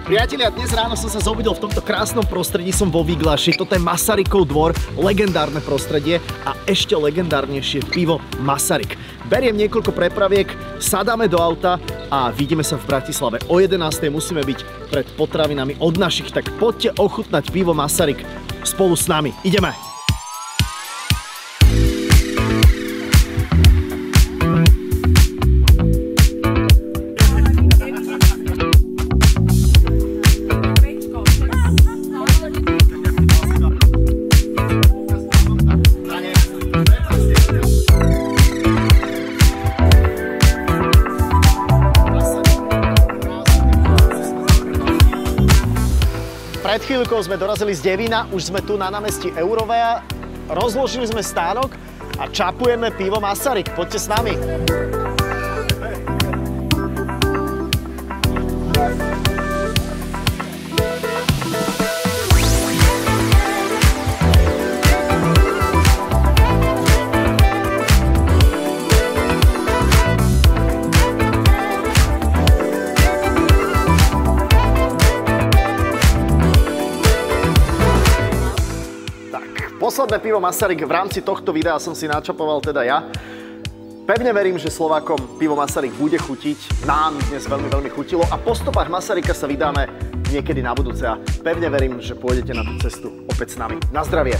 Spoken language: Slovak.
Priatelia, dnes ráno som sa zobudil v tomto krásnom prostredí, som vo Výglaši. Toto je Masarykov dvor, legendárne prostredie a ešte legendárnejšie pivo Masaryk. Beriem niekoľko prepraviek, sadáme do auta a vidíme sa v Bratislave. O 11:00 musíme byť pred potravinami od našich, tak poďte ochutnať pivo Masaryk spolu s nami. Ideme! Pred chvíľkou sme dorazili z Devína, už sme tu na námestí Eurovea, rozložili sme stánok a čapujeme pivo Masaryk. Poďte s nami. Posledné pivo Masaryk v rámci tohto videa som si načapoval teda ja. Pevne verím, že Slovákom pivo Masaryk bude chutiť. Nám dnes veľmi, veľmi chutilo a po stopách Masaryka sa vydáme niekedy na budúce a pevne verím, že pôjdete na tú cestu opäť s nami. Na zdravie!